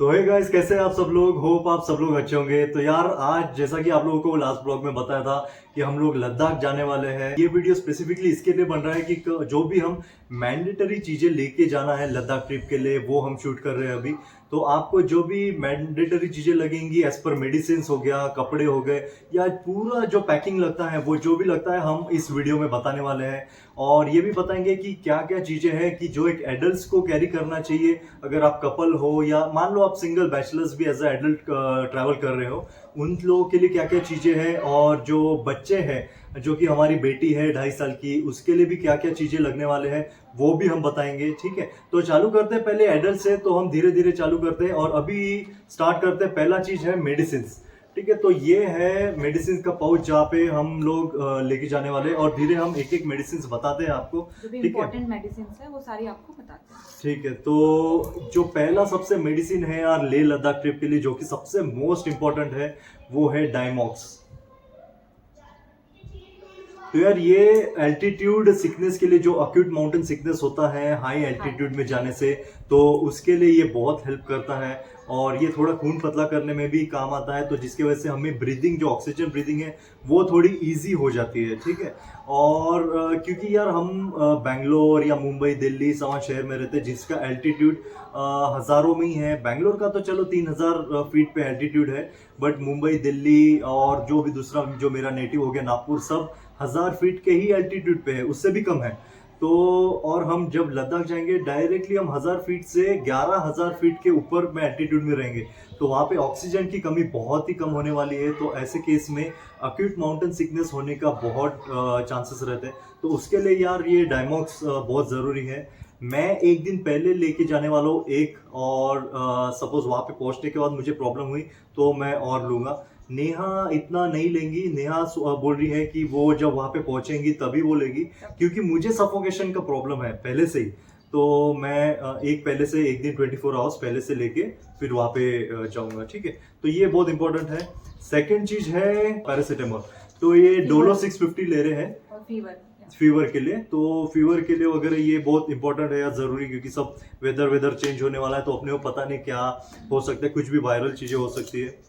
तो hey guys, कैसे हैं आप सब लोग। होप आप सब लोग अच्छे होंगे। तो यार आज जैसा कि आप लोगों को लास्ट ब्लॉग में बताया था कि हम लोग लद्दाख जाने वाले हैं। ये वीडियो स्पेसिफिकली इसके लिए बन रहा है कि जो भी हम मैंडेटरी चीजें लेके जाना है लद्दाख ट्रिप के लिए वो हम शूट कर रहे हैं अभी। तो आपको जो भी मैंडेटरी चीजें लगेंगी एज पर मेडिसिन हो गया, कपड़े हो गए, या पूरा जो पैकिंग लगता है वो जो भी लगता है हम इस वीडियो में बताने वाले हैं। और ये भी बताएंगे कि क्या क्या चीजें हैं कि जो एक एडल्ट को कैरी करना चाहिए अगर आप कपल हो, या मान लो आप सिंगल बैचलर्स भी एज अ एडल्ट ट्रैवल कर रहे हो, उन लोगों के लिए क्या क्या चीजें हैं। और जो बच्चे हैं, जो कि हमारी बेटी है 2.5 साल की, उसके लिए भी क्या क्या चीजें लगने वाले हैं वो भी हम बताएंगे। ठीक है, तो चालू करते हैं पहले एडल्ट से। तो हम धीरे धीरे चालू करते हैं और अभी स्टार्ट करते हैं। पहला चीज है मेडिसिन। ठीक है, तो ये है मेडिसिन का पाउच जहाँ पे हम लोग लेके जाने वाले हैं, और धीरे हम एक एक मेडिसिन बताते हैं आपको। जो भी ठीक है, इम्पोर्टेंट मेडिसिन है वो सारी आपको बताते हैं। ठीक है। तो जो पहला सबसे मेडिसिन है यार लेह लद्दाख ट्रिप के लिए, जो कि सबसे मोस्ट इंपॉर्टेंट है, वो है डायमॉक्स। तो यार ये एल्टीट्यूड सिकनेस के लिए, जो अक्यूट माउंटेन सिकनेस होता है हाई एल्टीट्यूड में जाने से, तो उसके लिए ये बहुत हेल्प करता है। और ये थोड़ा खून पतला करने में भी काम आता है, तो जिसकी वजह से हमें ब्रीदिंग, जो ऑक्सीजन ब्रीदिंग है, वो थोड़ी इजी हो जाती है। ठीक है, और क्योंकि यार हम बैंगलोर या मुंबई, दिल्ली सवा शहर में रहते हैं जिसका एल्टीट्यूड हज़ारों में ही है। बैंगलोर का तो चलो 3,000 फीट पे एल्टीट्यूड है, बट मुंबई, दिल्ली और जो भी दूसरा जो मेरा नेटिव हो गया नागपुर, सब 1,000 फीट के ही एल्टीट्यूड पे है, उससे भी कम है। तो और हम जब लद्दाख जाएंगे डायरेक्टली हम 1,000 फीट से 11,000 फीट के ऊपर में एल्टीट्यूड में रहेंगे, तो वहाँ पे ऑक्सीजन की कमी बहुत ही कम होने वाली है। तो ऐसे केस में अक्यूट माउंटेन सिकनेस होने का बहुत चांसेस रहते हैं। तो उसके लिए यार ये डायमॉक्स बहुत ज़रूरी है। मैं एक दिन पहले लेके जाने वाला हूँ एक, और सपोज वहाँ पे पहुँचने के बाद मुझे प्रॉब्लम हुई तो मैं और लूँगा। नेहा इतना नहीं लेंगी। नेहा बोल रही है कि वो जब वहाँ पे पहुंचेंगी तभी वो लेगी, क्योंकि मुझे सफोकेशन का प्रॉब्लम है पहले से ही। तो मैं एक पहले से एक दिन 24 आवर्स पहले से लेके फिर वहाँ पे जाऊंगा। ठीक है, तो ये बहुत इंपॉर्टेंट है। सेकेंड चीज है पैरासीटामोल। तो ये डोलो 650 ले रहे हैं और फीवर फीवर के लिए। तो फीवर के लिए वगैरह ये बहुत इंपॉर्टेंट है यार, जरूरी, क्योंकि सब वेदर चेंज होने वाला है, तो अपने को पता नहीं क्या हो सकता है, कुछ भी वायरल चीजें हो सकती है।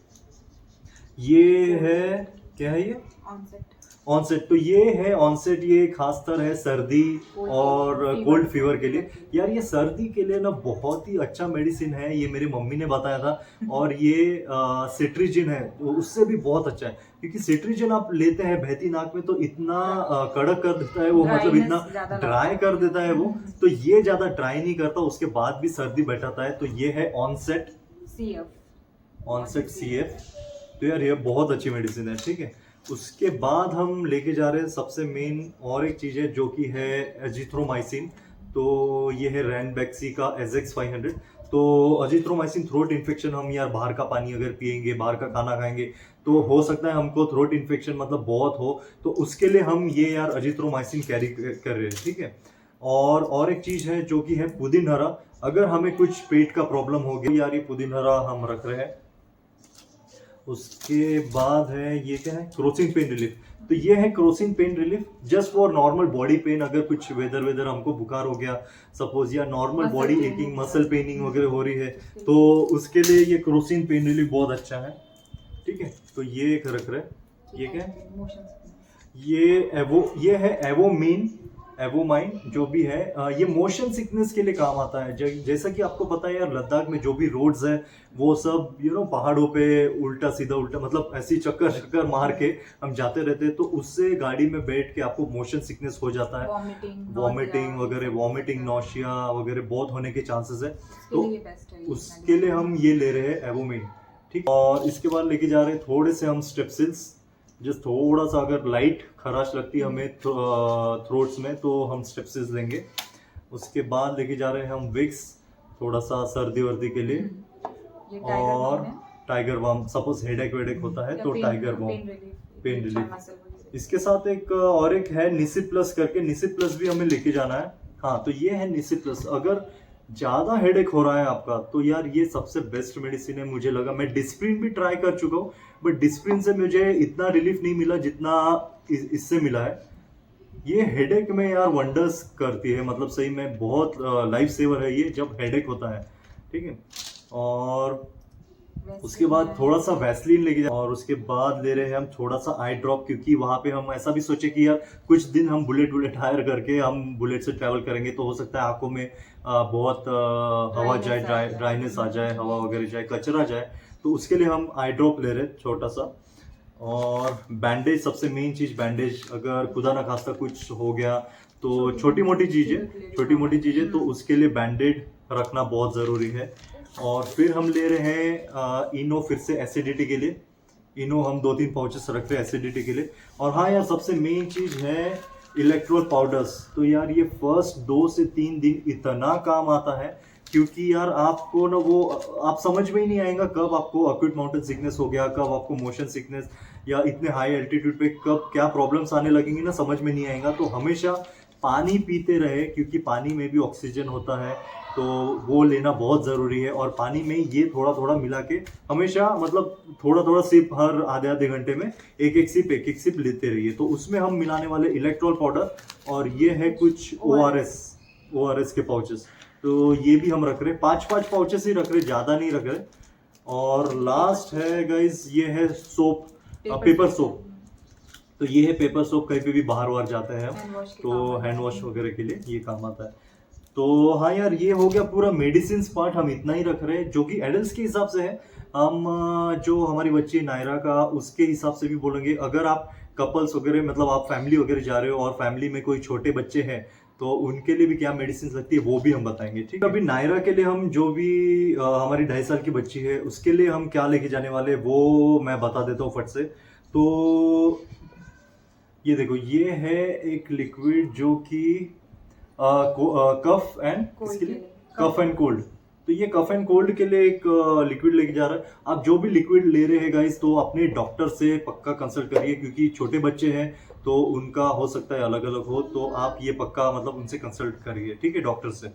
ये है, क्या है ये? ऑनसेट। ऑनसेट। तो ये है ऑनसेट, ये खासतर है सर्दी और कोल्ड फीवर के लिए। यार ये सर्दी के लिए ना बहुत ही अच्छा मेडिसिन है, ये मेरी मम्मी ने बताया था। और ये सिट्रीजिन है, तो उससे भी बहुत अच्छा है, क्योंकि सिट्रीजिन आप लेते हैं बहती नाक में तो इतना कड़क कर देता है वो, मतलब इतना ड्राई कर देता है वो। तो ये ज्यादा ड्राई नहीं करता, उसके बाद भी सर्दी बैठाता है। तो ये है ऑनसेट CF। Onset CF। तो यार ये बहुत अच्छी मेडिसिन है। ठीक है, उसके बाद हम लेके जा रहे हैं सबसे मेन और एक चीज़ है, जो कि है एजिथ्रोमाइसिन। तो ये है रैनबैक्सी का एजेक्स 500। तो एजिथ्रोमाइसिन थ्रोट इन्फेक्शन, हम यार बाहर का पानी अगर पियेंगे, बाहर का खाना खाएंगे, तो हो सकता है हमको थ्रोट इन्फेक्शन मतलब बहुत हो, तो उसके लिए हम ये यार एजिथ्रोमाइसिन कैरी कर रहे हैं। ठीक है, और एक चीज़ है जो कि है पुदीन हरा। अगर हमें कुछ पेट का प्रॉब्लम हो गया, यार ये पुदीन हरा हम रख रहे हैं। उसके बाद है ये, क्या है? Crocin pain relief. तो ये है Crocin pain relief just for normal body pain. अगर कुछ वेदर हमको बुखार हो गया सपोज, या normal body aching, muscle paining वगैरह हो रही है, तो उसके लिए ये क्रोसिन पेन रिलीफ बहुत अच्छा है। ठीक है, तो ये एक रख रहे। ये क्या है? ये है एवोमीन, एवोमाइन जो भी है। ये मोशन सिकनेस के लिए काम आता है। जैसा कि आपको पता है यार, लद्दाख में जो भी रोड्स है वो सब पहाड़ों पे उल्टा सीधा मतलब ऐसी चक्कर मार के हम जाते रहते हैं, तो उससे गाड़ी में बैठ के आपको मोशन सिकनेस हो जाता है, वॉमिटिंग वगैरह, वॉमिटिंग, नौशिया वगैरह बहुत होने के चांसेस है। तो उसके लिए हम ये ले रहे हैं एवोमिन। ठीक, और इसके बाद लेके जा रहे हैं थोड़े से हम स्ट्रेप्सिल्स। जस्ट थोड़ा सा अगर लाइट खराश लगती है हमें थ्रोट्स में, तो हम स्ट्रेप्सिल्स लेंगे। उसके बाद लेके जा रहे हैं हम विक्स, थोड़ा सा सर्दी वर्दी के लिए। और टाइगर बाम, सपोज हेडेक वेडेक होता है तो टाइगर बाम, पेन रिलीफ। इसके साथ और एक है निसिप प्लस करके, निसिप प्लस भी हमें लेके जाना है। हाँ, तो ये है निसिप प्लस। अगर ज्यादा हेडेक हो रहा है आपका, तो यार ये सबसे बेस्ट मेडिसिन है मुझे लगा। मैं डिस्प्रिन भी ट्राई कर चुका हूँ, बट डिस्प्रिन से मुझे इतना रिलीफ नहीं मिला जितना इससे मिला है। ये हेडेक में यार वंडर्स करती है, मतलब सही में बहुत लाइफ सेवर है ये जब हेडेक होता है। ठीक है, और वैसे उसके बाद है। थोड़ा सा वैसलीन लेके जाए और उसके बाद ले रहे हैं हम थोड़ा सा आई ड्रॉप, क्योंकि वहां पे हम ऐसा भी सोचे कि यार कुछ दिन हम बुलेट हायर करके हम बुलेट से ट्रैवल करेंगे तो हो सकता है आंखों में बहुत हवा जाए, ड्राइनेस आ जाए, हवा वगैरह जाए, कचरा जाए, तो उसके लिए हम आई ड्रॉप ले रहे हैं छोटा सा। और बैंडेज, सबसे मेन चीज बैंडेज, अगर खुदा ना खास्ता कुछ हो गया तो छोटी मोटी चीजें तो उसके लिए बैंडेड रखना बहुत ज़रूरी है। और फिर हम ले रहे हैं इनो, फिर से एसिडिटी के लिए इनो हम 2-3 पाउचेस रख रहे हैं एसिडिटी के लिए। और हाँ यार, सबसे मेन चीज है इलेक्ट्रोल पाउडर्स। तो यार ये फर्स्ट 2 से 3 दिन इतना काम आता है, क्योंकि यार आपको ना वो आप समझ में ही नहीं आएगा कब आपको अक्यूट माउंटेन सिकनेस हो गया, कब आपको मोशन सिकनेस, या इतने हाई एल्टीट्यूड पे कब क्या प्रॉब्लम्स आने लगेंगी ना, समझ में नहीं आएगा। तो हमेशा पानी पीते रहे, क्योंकि पानी में भी ऑक्सीजन होता है, तो वो लेना बहुत ज़रूरी है। और पानी में ये थोड़ा थोड़ा मिला के हमेशा, मतलब थोड़ा थोड़ा सिप हर आधे आधे घंटे में एक एक सिप लेते रहिए। तो उसमें हम मिलाने वाले इलेक्ट्रोल पाउडर, और ये है कुछ ORS के पाउचेस, तो ये भी हम रख रहे हैं। 5-5 पाउचेस ही रख रहे, ज़्यादा नहीं रख रहे। और लास्ट है गाइज, ये है सोप, पेपर सोप। तो ये है पेपर सोप, कहीं पे भी बाहर वार जाते हैं हम तो हैंड वॉश वगैरह के लिए ये काम आता है। तो हाँ यार, ये हो गया पूरा मेडिसिन पार्ट, हम इतना ही रख रहे हैं जो कि एडल्ट्स के हिसाब से है। हम जो हमारी बच्ची नायरा का, उसके हिसाब से भी बोलेंगे। अगर आप कपल्स वगैरह, मतलब आप फैमिली वगैरह जा रहे हो और फैमिली में कोई छोटे बच्चे हैं, तो उनके लिए भी क्या मेडिसिन लगती है वो भी हम बताएंगे, ठीक है। अभी नायरा के लिए हम जो भी हमारी 2.5 साल की बच्ची है उसके लिए हम क्या लेके जाने वाले वो मैं बता देता हूँ फट से। तो ये देखो, ये है एक लिक्विड जो कि कफ एंड, इसके लिए कफ एंड कोल्ड। तो ये कफ एंड कोल्ड के लिए एक लिक्विड लेके जा रहा है। आप जो भी लिक्विड ले रहे हैं गाइस, तो अपने डॉक्टर से पक्का कंसल्ट करिए, क्योंकि छोटे बच्चे हैं तो उनका हो सकता है अलग अलग हो, तो आप ये पक्का मतलब उनसे कंसल्ट करिए, ठीक है, डॉक्टर से।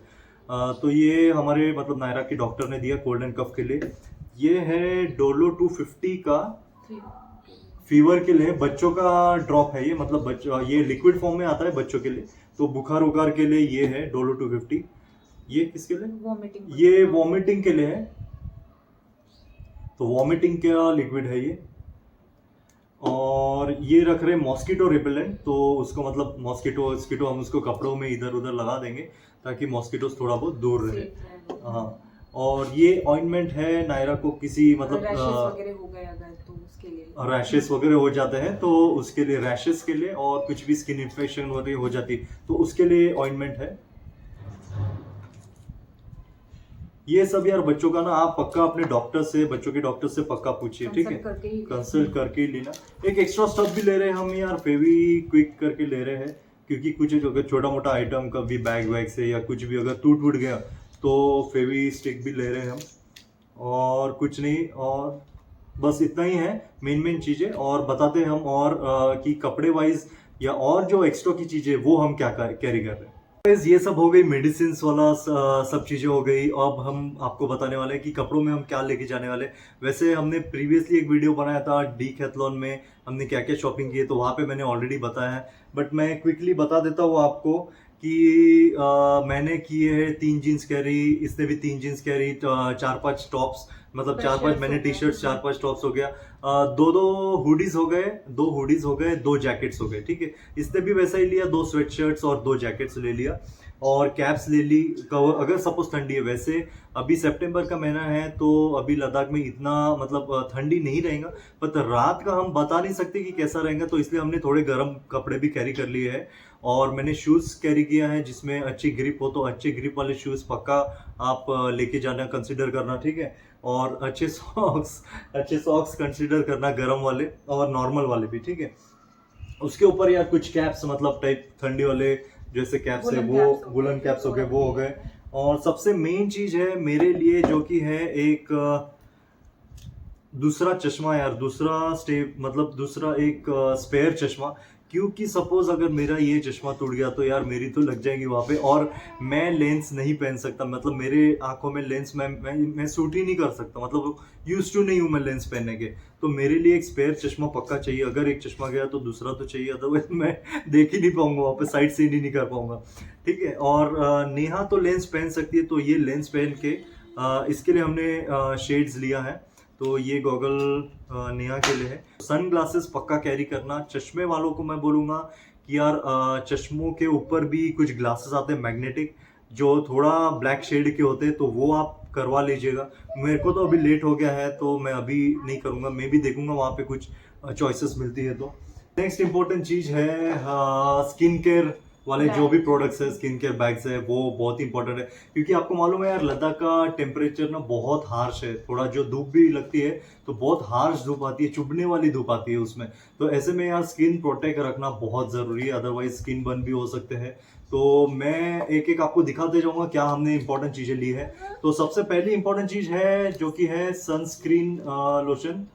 तो ये हमारे मतलब नायरा की डॉक्टर ने दिया कोल्ड एंड कफ के लिए। ये है डोलो 250 का, फीवर के लिए, बच्चों का ड्रॉप है ये, मतलब बच्चों, ये लिक्विड फॉर्म में आता है बच्चों के लिए। तो बुखार उखार के लिए ये है डोलो 250। ये किसके लिए? वॉमिटिंग। ये वॉमिटिंग के लिए है, तो वॉमिटिंग का लिक्विड है ये। और ये रख रहे मॉस्किटो रिपेलेंट, तो उसको मतलब मॉस्किटो हम उसको कपड़ों में इधर उधर लगा देंगे ताकि मॉस्किटोस थोड़ा बहुत दूर रहे। हाँ। और ये ऑइंटमेंट है नायरा को किसी मतलब रैशेस वगैरह हो गए अगर, तो उसके लिए रैशेस वगैरह हो जाते हैं तो उसके लिए, रैशेस के लिए, और कुछ भी स्किन इन्फेक्शन वगैरह हो जाती है तो उसके लिए ऑइंटमेंट है। ये सब यार बच्चों का ना आप पक्का अपने डॉक्टर से, बच्चों के डॉक्टर से पक्का पूछिए, ठीक है, कंसल्ट करके ही लेना। एक एक्स्ट्रा स्टफ भी ले रहे हैं हम यार, फेवी क्विक करके ले रहे हैं, क्योंकि कुछ अगर छोटा मोटा आइटम कभी बैग वैग से या कुछ भी अगर टूट गया तो फेवी स्टिक भी ले रहे हैं हम। और कुछ नहीं, और बस इतना ही है मेन चीजें। और बताते हैं हम और कि कपड़े वाइज या और जो एक्स्ट्रा की चीजें वो हम क्या कैरी कर रहे हैं। ये सब हो गई मेडिसिन वाला, सब चीजें हो गई। अब हम आपको बताने वाले हैं कि कपड़ों में हम क्या लेके जाने वाले। वैसे हमने प्रीवियसली एक वीडियो बनाया था डीकैथलॉन में, हमने क्या क्या शॉपिंग की है, तो वहाँ पे मैंने ऑलरेडी बताया है, बट मैं क्विकली बता देता हूँ आपको कि मैंने किए हैं 3 जीन्स कैरी, इसने भी 3 जीन्स कैरी, 4-5 टॉप्स, मतलब 4-5 मैंने टी शर्ट्स, 4-5 टॉप्स हो गया, 2 हुडीज हो गए, 2 हुडीज हो गए, 2 जैकेट्स हो गए, ठीक है। इसने भी वैसा ही लिया, 2 स्वेट शर्ट्स और 2 जैकेट्स ले लिया, और कैप्स ले ली, कवर अगर सपोज ठंडी है। वैसे अभी सितंबर का महीना है तो अभी लद्दाख में इतना मतलब ठंडी नहीं रहेगा, पर रात का हम बता नहीं सकते कि कैसा रहेगा, तो इसलिए हमने थोड़े गर्म कपड़े भी कैरी कर लिए हैं। और मैंने शूज़ कैरी किया है जिसमें अच्छी ग्रिप हो, तो अच्छे ग्रिप वाले शूज़ पक्का आप लेके जाना, कंसिडर करना, ठीक है। और अच्छे सॉक्स कंसिडर करना, गर्म वाले और नॉर्मल वाले भी, ठीक है। उसके ऊपर यार कुछ कैप्स, मतलब टाइप ठंडी वाले जैसे कैप्स है वो, वुलन कैप्स हो गए, वो हो गए। और सबसे मेन चीज है मेरे लिए जो कि है एक दूसरा चश्मा यार, दूसरा एक स्पेयर चश्मा, क्योंकि सपोज अगर मेरा ये चश्मा टूट गया तो यार मेरी तो लग जाएगी वहाँ पे, और मैं लेंस नहीं पहन सकता, मतलब मेरे आंखों में लेंस मैं सूट ही नहीं कर सकता, मतलब यूज टू नहीं हूँ मैं लेंस पहनने के। तो मेरे लिए एक स्पेयर चश्मा पक्का चाहिए, अगर एक चश्मा गया तो दूसरा तो चाहिए, अदरवाइज मैं देख ही नहीं पाऊंगा वहाँ पे, साइड से ही नहीं कर पाऊंगा, ठीक है। और नेहा तो लेंस पहन सकती है, तो ये लेंस पहन के इसके लिए हमने शेड्स लिया है। तो ये गॉगल नेहा के लिए है। सन ग्लासेस पक्का कैरी करना। चश्मे वालों को मैं बोलूँगा कि यार चश्मों के ऊपर भी कुछ ग्लासेस आते हैं मैग्नेटिक, जो थोड़ा ब्लैक शेड के होते हैं, तो वो आप करवा लीजिएगा। मेरे को तो अभी लेट हो गया है तो मैं अभी नहीं करूँगा, मैं भी देखूँगा वहाँ पे कुछ चॉइसेस मिलती है तो। नेक्स्ट इंपॉर्टेंट चीज़ है स्किन केयर वाले जो भी प्रोडक्ट्स है, स्किन केयर बैग्स है, वो बहुत इंपॉर्टेंट है। क्योंकि आपको मालूम है यार लद्दाख का टेम्परेचर ना बहुत हार्श है, थोड़ा जो धूप भी लगती है तो बहुत हार्श धूप आती है, चुभने वाली धूप आती है उसमें। तो ऐसे में यार स्किन प्रोटेक्ट रखना बहुत ज़रूरी है, अदरवाइज स्किन बर्न भी हो सकते हैं। तो मैं एक एक आपको दिखाते जाऊंगा क्या हमने इंपॉर्टेंट चीज़ें ली है। तो सबसे पहली इंपॉर्टेंट चीज़ है जो कि है सनस्क्रीन लोशन।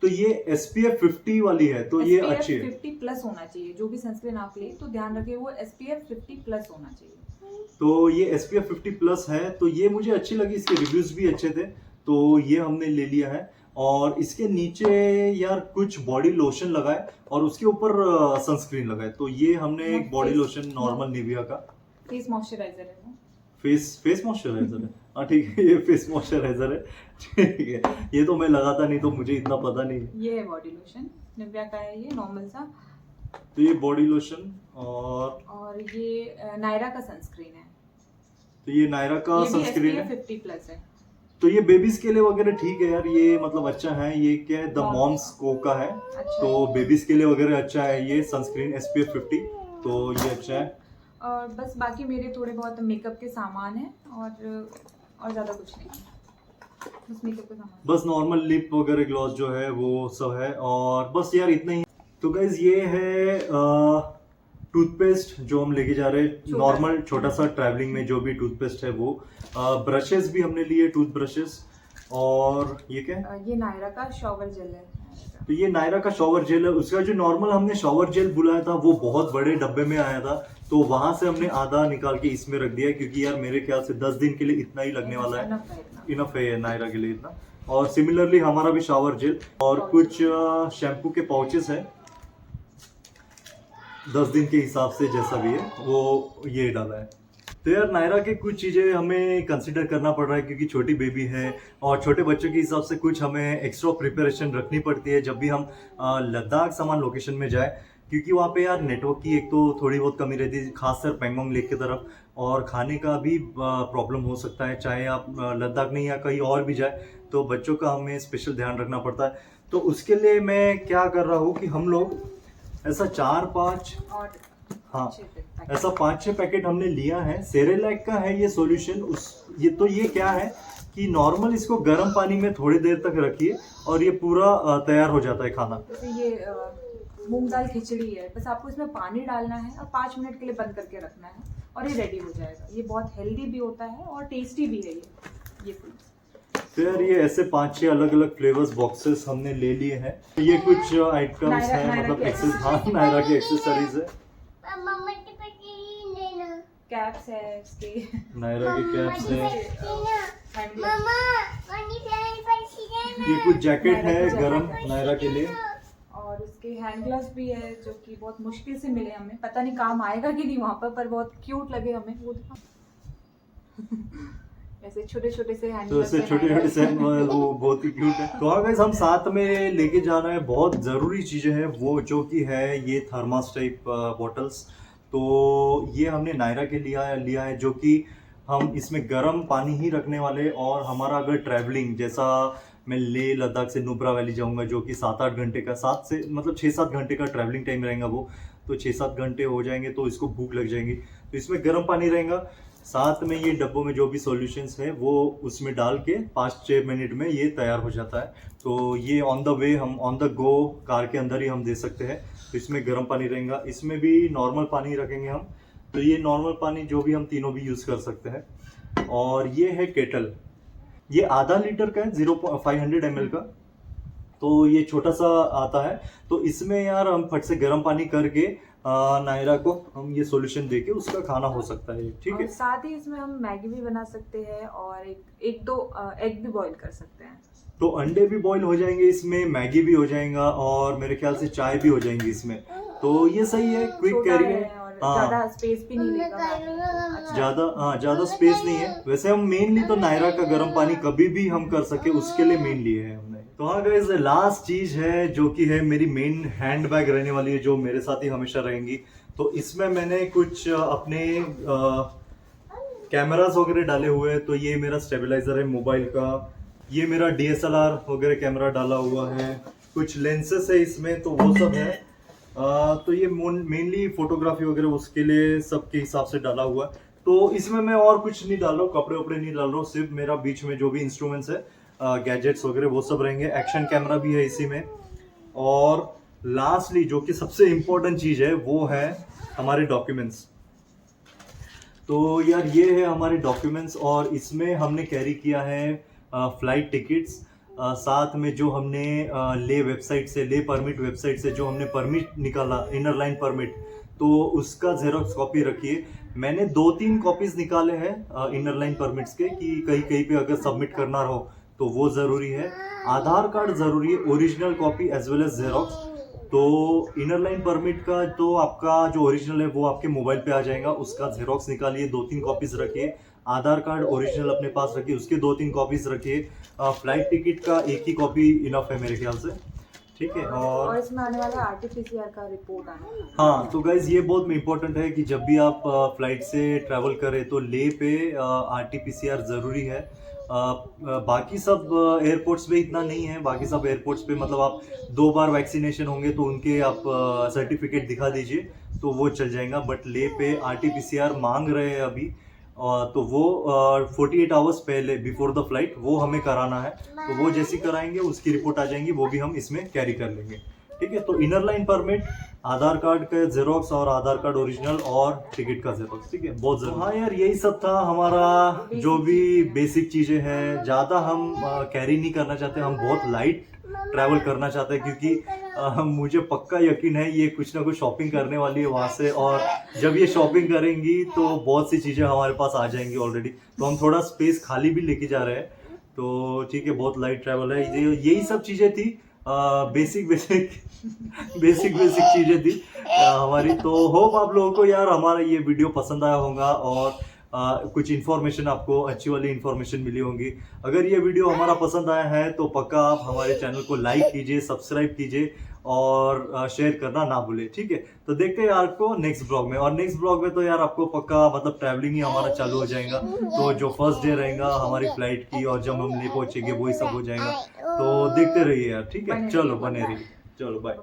तो ये SPF 50 वाली है, तो ये अच्छी है। 50 प्लस होना चाहिए, जो भी सनस्क्रीन आप ले तो ध्यान रखिए वो SPF 50 प्लस होना चाहिए। तो ये SPF 50 प्लस है, तो ये मुझे अच्छी लगी, इसके रिव्यूज भी अच्छे थे, तो ये हमने ले लिया है। और इसके नीचे यार कुछ बॉडी लोशन लगाए और उसके ऊपर सनस्क्रीन लगाए। तो ये हमने एक बॉडी लोशन नॉर्मल निविया का फेस मॉइस्चराइजर है वो। फेस मॉइस्चराइजर है। हाँ ठीक है, ये फेस मॉइस्चराइजर है, ठीक है। ये तो मैं लगाता नहीं तो मुझे इतना पता नहीं। ये है बॉडी लोशन, निविया का है ये नॉर्मल सा। तो ये बॉडी लोशन और ये नायरा का सनस्क्रीन है। तो ये नायरा का सनस्क्रीन है, 50 प्लस है। तो ये बेबीज के लिए वगैरह ठीक है यार, ये मतलब अच्छा है। ये क्या है, द मॉम्स को का है, अच्छा तो बेबीज के लिए वगैरह अच्छा है ये सनस्क्रीन SPF 50, तो ये अच्छा है। और बस बाकी मेरे थोड़े बहुत मेकअप के सामान हैं और ज़्यादा कुछ नहीं है, बस मेकअप के सामान। बस नॉर्मल लिप वगैरह ग्लॉस जो है वो सब है, और बस यार इतना ही। तो गाइज ये है टूथपेस्ट जो हम लेके जा रहे हैं, नॉर्मल छोटा सा ट्रैवलिंग में जो भी टूथपेस्ट है वो। ब्रशेस भी हमने लिए, टूथ ब्रशेस। और ये क्या है? ये नायरा का शॉवर जेल है। तो ये नायरा का शॉवर जेल है। उसका जो नॉर्मल हमने शॉवर जेल बुलाया था वो बहुत बड़े डब्बे में आया था, तो वहां से हमने आधा निकाल के इसमें रख दिया, क्योंकि यार मेरे ख्याल से 10 दिन के लिए इतना ही लगने वाला है, इनफ है नायरा के लिए इतना। और सिमिलरली हमारा भी शॉवर जेल और कुछ शैम्पू के पाउचेस है, 10 दिन के हिसाब से जैसा भी है वो ये डाला है। तो यार नायरा के कुछ चीज़ें हमें कंसिडर करना पड़ रहा है, क्योंकि छोटी बेबी है और छोटे बच्चों के हिसाब से कुछ हमें एक्स्ट्रा प्रिपरेशन रखनी पड़ती है जब भी हम लद्दाख समान लोकेशन में जाए, क्योंकि वहाँ पे यार नेटवर्क की एक तो थोड़ी बहुत कमी रहती है, खासकर पेंगोंग लेक की तरफ, और खाने का भी प्रॉब्लम हो सकता है, चाहे आप लद्दाख नहीं या कहीं और भी जाए, तो बच्चों का हमें स्पेशल ध्यान रखना पड़ता है। तो उसके लिए मैं क्या कर रहा हूँ कि हम लोग ऐसा 4-5 और हाँ ऐसा 5-6 पैकेट हमने लिया है। सेरेलैक का है ये सॉल्यूशन। ये क्या है कि नॉर्मल इसको गर्म पानी में थोड़ी देर तक रखिए और ये पूरा तैयार हो जाता है खाना। जैसे ये मूंग दाल खिचड़ी है, बस आपको इसमें पानी डालना है और 5 मिनट के लिए बंद करके रखना है और ये रेडी हो जाएगा। ये बहुत हेल्दी भी होता है और टेस्टी भी है ये फूड। तो यार ये ऐसे 5-6 अलग अलग फ्लेवर्स बॉक्सेस हमने ले लिए हैं। ये कुछ आइटम्स हैं, मतलब नायरा की एक्सेसरीज है, कैप्स है इसके, नायरा के कैप्स है, ये कुछ जैकेट है गरम नायरा के लिए, और उसके हैंड ग्लव्स भी है जो कि बहुत मुश्किल से मिले हमें, पता नहीं काम आएगा कि नहीं वहाँ पर बहुत क्यूट लगे हमें वो। ऐसे छोटे छोटे से हैंड तो ऐसे छोटे छोटे से वो बहुत ही क्यूट है। तो गाइस हम साथ में लेके जाना है बहुत ज़रूरी चीज़ें हैं, वो जो कि है ये थर्मास टाइप बॉटल्स। तो ये हमने नायरा के लिया है जो कि हम इसमें गर्म पानी ही रखने वाले, और हमारा अगर ट्रैवलिंग जैसा मैं लेह लद्दाख से नुब्रा वैली जाऊंगा जो कि 7-8 घंटे का 6-7 घंटे का ट्रैवलिंग टाइम रहेगा, वो तो 6-7 घंटे हो जाएंगे तो इसको भूख लग जाएंगी, तो इसमें गर्म पानी रहेगा। साथ में ये डब्बों में जो भी सॉल्यूशंस है वो उसमें डाल के 5-6 मिनट में ये तैयार हो जाता है। तो ये ऑन द वे हम ऑन द गो कार के अंदर ही हम दे सकते हैं। तो इसमें गर्म पानी रहेगा, इसमें भी नॉर्मल पानी रखेंगे हम, तो ये नॉर्मल पानी जो भी हम तीनों भी यूज़ कर सकते हैं। और ये है केटल, ये आधा लीटर का है, 500 ml का, तो ये छोटा सा आता है। तो इसमें यार हम फट से गर्म पानी करके नायरा को हम ये सॉल्यूशन देके उसका खाना हो सकता है, ठीक है। साथ ही इसमें हम मैगी भी बना सकते हैं और एक दो एग भी बॉईल कर सकते हैं। तो अंडे भी बॉईल हो जाएंगे इसमें, मैगी भी हो जाएगा और मेरे ख्याल से चाय भी हो जाएंगी इसमें। तो ये सही है, क्विक कैरी है। और और हाँ। ज्यादा स्पेस भी नहीं लेगा बैग में, तो अच्छा है। ज्यादा स्पेस नहीं है। वैसे हम मेनली तो नायरा का गर्म पानी कभी भी हम कर सके उसके लिए मेन लिए है हमने। तो हाँ गाइस, लास्ट चीज है जो कि है मेरी मेन हैंड बैग रहने वाली है, जो मेरे साथ ही हमेशा रहेंगी। तो इसमें मैंने कुछ अपने कैमरास वगैरह डाले हुए हैं। तो ये मेरा स्टेबलाइजर है मोबाइल का, ये मेरा DSLR वगैरह कैमरा डाला हुआ है, कुछ लेंसेस है इसमें, तो वो सब है। तो ये मेनली फोटोग्राफी वगैरह उसके लिए सबके हिसाब से डाला हुआ है। तो इसमें मैं और कुछ नहीं डाल रहा हूँ, कपड़े वपड़े नहीं डाल रहा हूँ, सिर्फ मेरा बीच में जो भी इंस्ट्रूमेंट्स है, गैजेट्स वगैरह वो सब रहेंगे। एक्शन कैमरा भी है इसी में। और लास्टली जो कि सबसे इम्पोर्टेंट चीज है वो है हमारे डॉक्यूमेंट्स। तो यार ये है हमारे डॉक्यूमेंट्स, और इसमें हमने कैरी किया है फ्लाइट टिकट्स, साथ में जो हमने ले वेबसाइट से, ले परमिट वेबसाइट से जो हमने परमिट निकाला, इनर लाइन परमिट, तो उसका जेरोक्स कॉपी रखिए। मैंने 2-3 कॉपीज निकाले हैं इनर लाइन परमिट्स के, कि कहीं कहीं पे अगर सबमिट करना हो तो वो ज़रूरी है। आधार कार्ड ज़रूरी है, original copy as well as xerox. तो इनर लाइन परमिट का तो आपका जो ओरिजिनल है वो आपके मोबाइल पे आ जाएगा, उसका जेरोक्स निकालिए, 2-3 कॉपीज रखिए। आधार कार्ड ओरिजिनल अपने पास रखिए, उसके 2-3 कॉपीज रखिए। फ्लाइट टिकट का एक ही कॉपी इनफ है मेरे ख्याल से, ठीक है। और इसमें आने वाला RT-PCR का रिपोर्ट आना है। हाँ, तो गाइज ये बहुत इंपॉर्टेंट है कि जब भी आप फ्लाइट से ट्रैवल करें तो ले पे RT-PCR ज़रूरी है। बाकी सब एयरपोर्ट्स पे इतना नहीं है। बाकी सब एयरपोर्ट्स पे मतलब आप 2 बार वैक्सीनेशन होंगे तो उनके आप सर्टिफिकेट दिखा दीजिए तो वो चल जाएगा। बट ले पे RT-PCR मांग रहे हैं अभी, तो वो 48 आवर्स पहले बिफोर द फ्लाइट वो हमें कराना है। तो वो जैसी कराएंगे उसकी रिपोर्ट आ जाएंगी, वो भी हम इसमें कैरी कर लेंगे, ठीक है। तो इनर लाइन परमिट, आधार कार्ड का जेरोक्स और आधार कार्ड ओरिजिनल और टिकट का जेरोक्स, ठीक है, बहुत जरूरी। हाँ यार, यही सब था हमारा जो भी बेसिक चीजें हैं। ज्यादा हम कैरी नहीं करना चाहते, हम बहुत लाइट ट्रैवल करना चाहते हैं, क्योंकि मुझे पक्का यकीन है ये कुछ ना कुछ शॉपिंग करने वाली है वहाँ से, और जब ये शॉपिंग करेंगी तो बहुत सी चीज़ें हमारे पास आ जाएंगी ऑलरेडी। तो हम थोड़ा स्पेस खाली भी लेके जा रहे हैं, तो ठीक है, बहुत लाइट ट्रैवल है। यही सब चीज़ें थी, बेसिक चीज़ें थी हमारी। तो होप आप लोगों को यार हमारा ये वीडियो पसंद आया होगा, और कुछ इन्फॉर्मेशन, आपको अच्छी वाली इन्फॉर्मेशन मिली होंगी। अगर ये वीडियो हमारा पसंद आया है तो पक्का आप हमारे चैनल को लाइक कीजिए, सब्सक्राइब कीजिए और शेयर करना ना भूले, ठीक है। तो देखते हैं आपको नेक्स्ट ब्लॉग में, और नेक्स्ट ब्लॉग में तो यार आपको पक्का मतलब ट्रैवलिंग ही हमारा चालू हो जाएगा। तो जो फर्स्ट डे रहेगा हमारी फ्लाइट की और जब हम नहीं पहुंचेंगे वही सब हो जाएगा। तो देखते रहिए यार, ठीक है। चलो बने रहिए, चलो बाय।